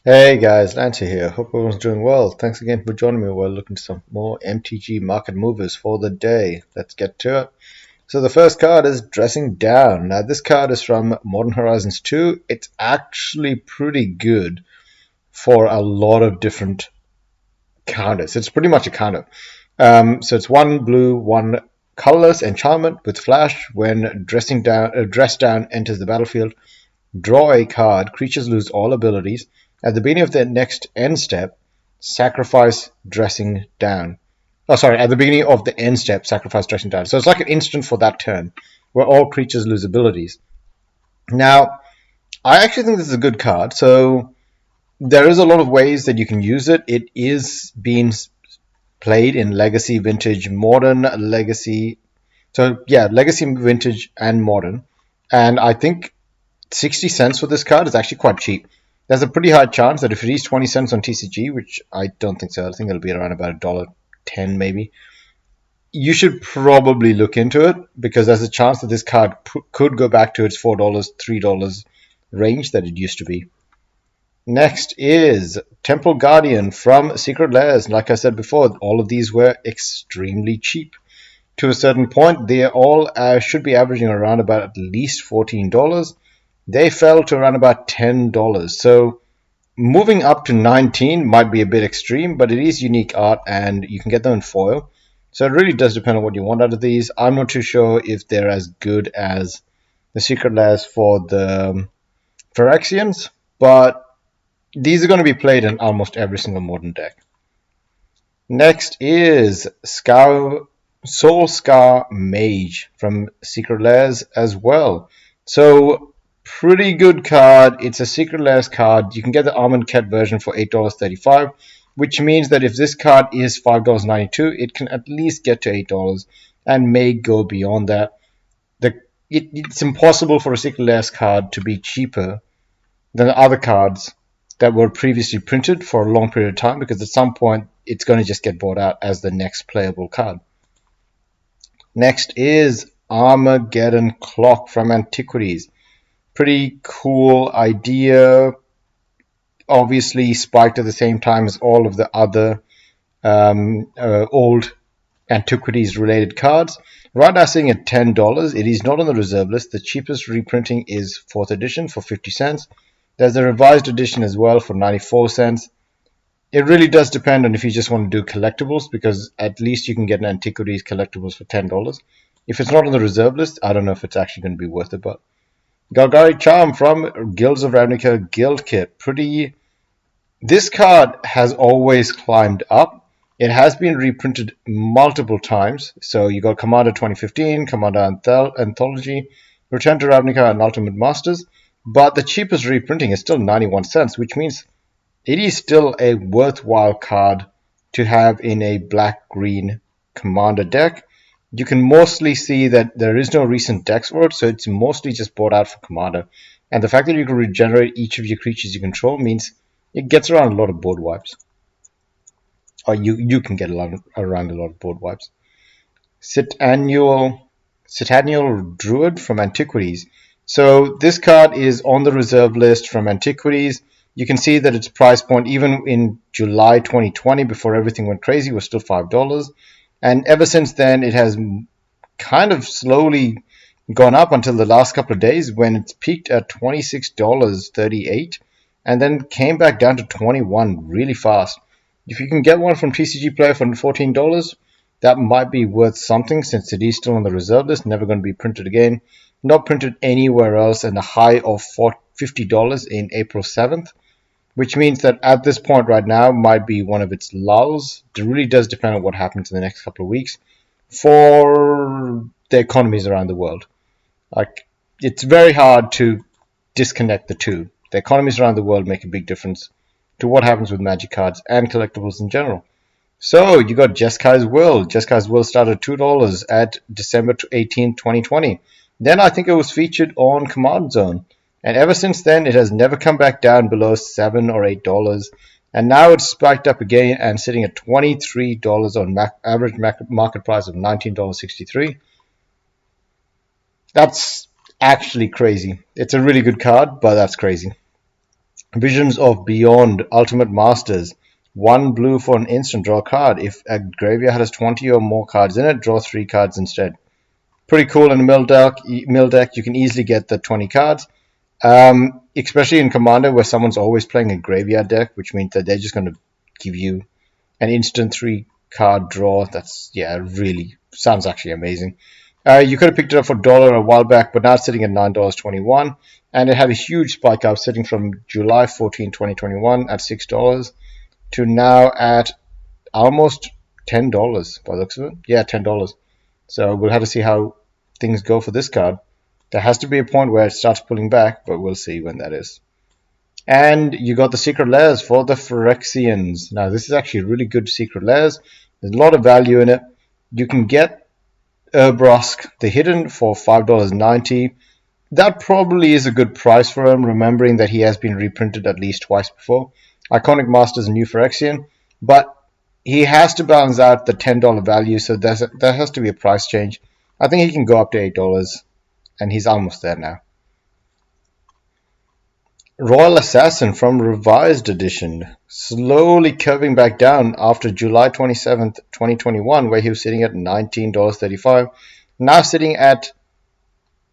Hey guys, Lancer here. Hope everyone's doing well. Thanks again for joining me. We're looking at some more MTG market movers for the day. Let's get to it. So the first card is Dressing Down. Now this card is from Modern Horizons 2. It's actually pretty good for a lot of different counters. It's pretty much a counter. So it's one blue, one colorless enchantment with flash. When Dress Down enters the battlefield, draw a card. Creatures lose all abilities. At the beginning of their next end step, sacrifice Dressing Down. Oh, sorry. At the beginning of the end step, sacrifice Dressing Down. So it's like an instant for that turn, where all creatures lose abilities. Now, I actually think this is a good card. So there is a lot of ways that you can use it. It is being played in Legacy, Vintage, Modern, Legacy. So yeah, Legacy, Vintage, and Modern. And I think 60 cents for this card is actually quite cheap. There's a pretty high chance that if it is 20 cents on TCG, which I don't think so, I think it'll be around about $1.10 maybe, you should probably look into it because there's a chance that this card could go back to its $4, $3 range that it used to be. Next is Temple Guardian from Secret Lairs. Like I said before, all of these were extremely cheap. To a certain point, they all should be averaging around about at least $14. They fell to around about $10. So moving up to 19 might be a bit extreme, but it is unique art and you can get them in foil. So it really does depend on what you want out of these. I'm not too sure if they're as good as the Secret Lairs for the Phyrexians, but these are going to be played in almost every single modern deck. Next is Soul Scarmage from Secret Lairs as well. So pretty good card. It's a Secret Lairs card. You can get the Almond Cat version for $8.35, which means that if this card is $5.92, it can at least get to $8 and may go beyond that. It's impossible for a Secret Lairs card to be cheaper than the other cards that were previously printed for a long period of time because at some point it's going to just get bought out as the next playable card. Next is Armageddon Clock from Antiquities. Pretty cool idea. Obviously spiked at the same time as all of the other old Antiquities related cards. Right now sitting at $10. It is not on the reserve list. The cheapest reprinting is 4th edition for 50 cents. There's a revised edition as well for 94 cents. It really does depend on if you just want to do collectibles, because at least you can get an Antiquities collectibles for $10. If it's not on the reserve list, I don't know if it's actually going to be worth it. But Galgary Charm from Guilds of Ravnica Guild Kit. This card has always climbed up. It has been reprinted multiple times. So you got Commander 2015, Commander Anthology, Return to Ravnica, and Ultimate Masters. But the cheapest reprinting is still 91 cents, which means it is still a worthwhile card to have in a black-green commander deck. You can mostly see that there is no recent decks for it, so it's mostly just bought out for commander. And the fact that you can regenerate each of your creatures you control means it gets around a lot of board wipes. Or you can get around a lot of board wipes. Citannual Druid from Antiquities. So this card is on the reserve list from Antiquities. You can see that its price point, even in July 2020, before everything went crazy, was still $5. And ever since then, it has kind of slowly gone up until the last couple of days when it's peaked at $26.38 and then came back down to $21 really fast. If you can get one from TCG Player for $14, that might be worth something since it is still on the reserve list, never going to be printed again. Not printed anywhere else, and a high of $50 in April 7th, which means that at this point right now might be one of its lulls. It really does depend on what happens in the next couple of weeks for the economies around the world. Like, it's very hard to disconnect the two. The economies around the world make a big difference to what happens with Magic cards and collectibles in general. So you got Jeskai's Will. Jeskai's Will started at $2 at December 18, 2020. Then I think it was featured on Command Zone. And ever since then, it has never come back down below $7 or $8. And now it's spiked up again and sitting at $23 on average market price of $19.63. That's actually crazy. It's a really good card, but that's crazy. Visions of Beyond Ultimate Masters. 1 blue for an instant, draw a card. If a graveyard has 20 or more cards in it, draw 3 cards instead. Pretty cool in the mill deck. You can easily get the 20 cards. Especially in Commander where someone's always playing a graveyard deck, which means that they're just going to give you an instant 3 card draw. That's, yeah, really sounds actually amazing. You could have picked it up for $1 a while back, but now it's sitting at $9.21, and it had a huge spike up, sitting from July 14, 2021 at $6 to now at almost $10 by the looks of it. Yeah, $10. So we'll have to see how things go for this card. There has to be a point where it starts pulling back, but we'll see when that is. And you got the Secret Lairs for the Phyrexians. Now, this is actually really good Secret Lairs. There's a lot of value in it. You can get Urbrask the Hidden for $5.90. That probably is a good price for him, remembering that he has been reprinted at least twice before. Iconic Masters and New Phyrexian, but he has to balance out the $10 value, so there has to be a price change. I think he can go up to $8, and he's almost there now. Royal Assassin from Revised Edition, slowly curving back down after July 27th, 2021, where he was sitting at $19.35. Now sitting at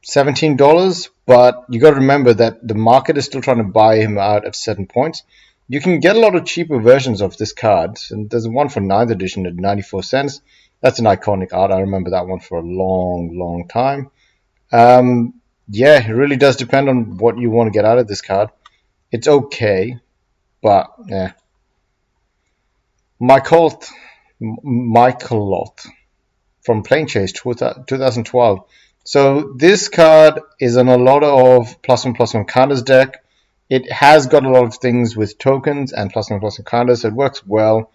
$17, but you got to remember that the market is still trying to buy him out at certain points. You can get a lot of cheaper versions of this card, and there's one for 9th edition at 94 cents. That's an iconic art. I remember that one for a long time. Yeah, it really does depend on what you want to get out of this card. It's okay, but yeah. Michaeloth from Plane Chase 2012. So this card is on a lot of +1/+1 counters deck. It has got a lot of things with tokens and +1/+1 counters, so it works well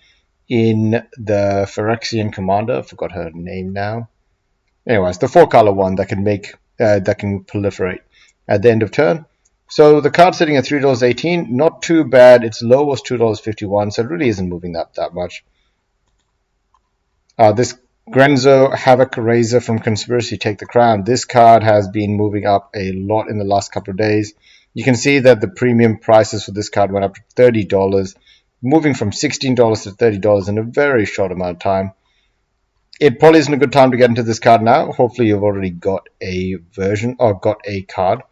in the Phyrexian Commander. I forgot her name now. Anyways, the 4-color one that can proliferate at the end of turn. So the card sitting at $3.18, not too bad. Its low was $2.51, so it really isn't moving that much. This Grenzo Havoc Razor from Conspiracy Take the Crown. This card has been moving up a lot in the last couple of days. You can see that the premium prices for this card went up to $30, moving from $16 to $30 in a very short amount of time. It probably isn't a good time to get into this card now. Hopefully you've already got a version or got a card.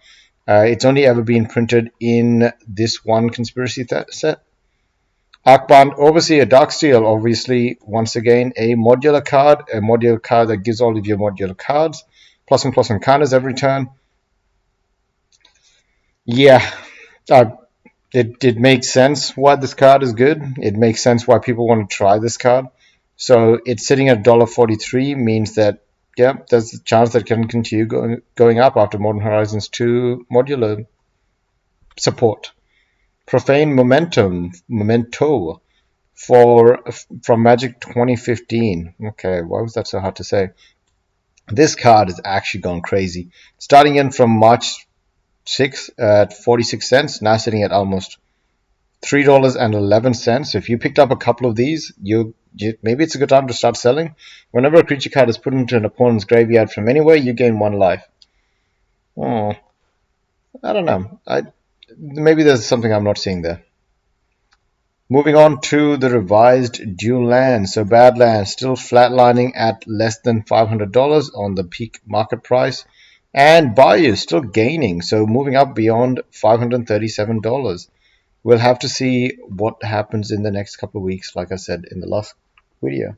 It's only ever been printed in this one Conspiracy set. Arcbound Overseer Darksteel, obviously, once again, a modular card that gives all of your modular cards, +1/+1 counters every turn. Yeah, it makes sense why this card is good. It makes sense why people want to try this card. So it's sitting at $1.43, means that, yeah, there's a chance that it can continue going up after Modern Horizons 2 modular support. Profane Memento from Magic 2015. Okay, why was that so hard to say? This card has actually gone crazy. Starting in from March 6th at 46 cents, now sitting at almost $3.11. So if you picked up a couple of these, maybe it's a good time to start selling. Whenever a creature card is put into an opponent's graveyard from anywhere, you gain 1 life. Oh, I don't know. Maybe there's something I'm not seeing there. Moving on to the revised dual lands. So Badlands still flatlining at less than $500 on the peak market price. And Bayou still gaining, so moving up beyond $537. We'll have to see what happens in the next couple of weeks, like I said in the last video.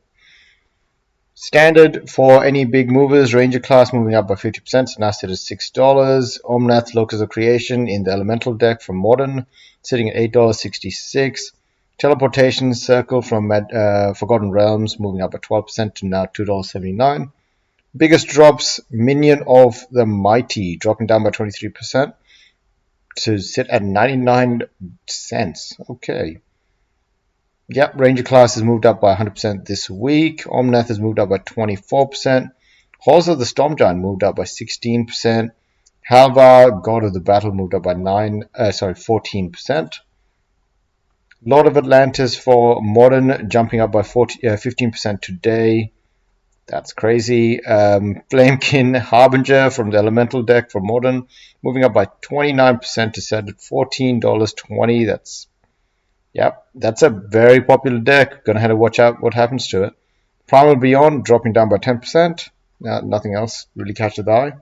Standard for any big movers, Ranger class moving up by 50%, so now sit at $6. Omnath Locus of Creation in the Elemental deck from Modern, sitting at $8.66. Teleportation Circle from Forgotten Realms moving up by 12% to now $2.79. Biggest drops, Minion of the Mighty dropping down by 23% to sit at 99 cents. Okay. Yep, Ranger class has moved up by 100% this week. Omnath has moved up by 24%. Halls of the Storm Giant moved up by 16%. Halvar, God of the Battle, moved up by 14%. Lord of Atlantis for Modern jumping up by 15% today. That's crazy. Flamekin Harbinger from the Elemental deck for Modern, moving up by 29% to set at $14.20. That's a very popular deck. Gonna have to watch out what happens to it. Primal Beyond dropping down by 10%. Nothing else really catches the eye.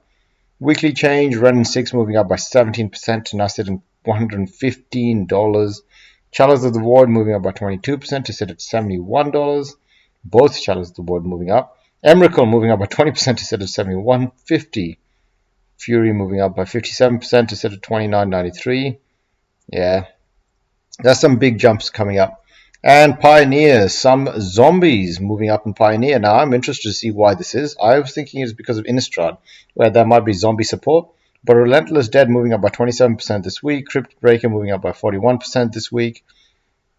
Weekly change, Ren and 6 moving up by 17% to now sit at $115. Chalice of the Void moving up by 22% to sit at $71. Both Chalice of the Void moving up. Emrakul moving up by 20% to sit at $71.50. Fury moving up by 57% to sit at $29.93. Yeah, there's some big jumps coming up. And Pioneer, some zombies moving up in Pioneer. Now, I'm interested to see why this is. I was thinking it's because of Innistrad, where there might be zombie support. But Relentless Dead moving up by 27% this week. Crypt Breaker moving up by 41% this week.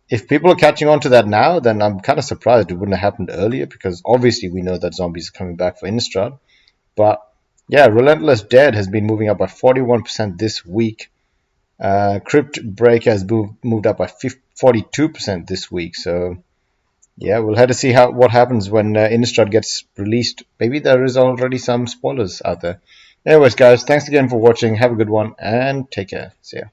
If people are catching on to that now, then I'm kind of surprised it wouldn't have happened earlier, because obviously we know that zombies are coming back for Innistrad. But yeah, Relentless Dead has been moving up by 41% this week. Crypt Breaker has moved up by 42% this week. So yeah, we'll have to see what happens when Innistrad gets released. Maybe there is already some spoilers out there. Anyways, guys, thanks again for watching. Have a good one and take care. See ya.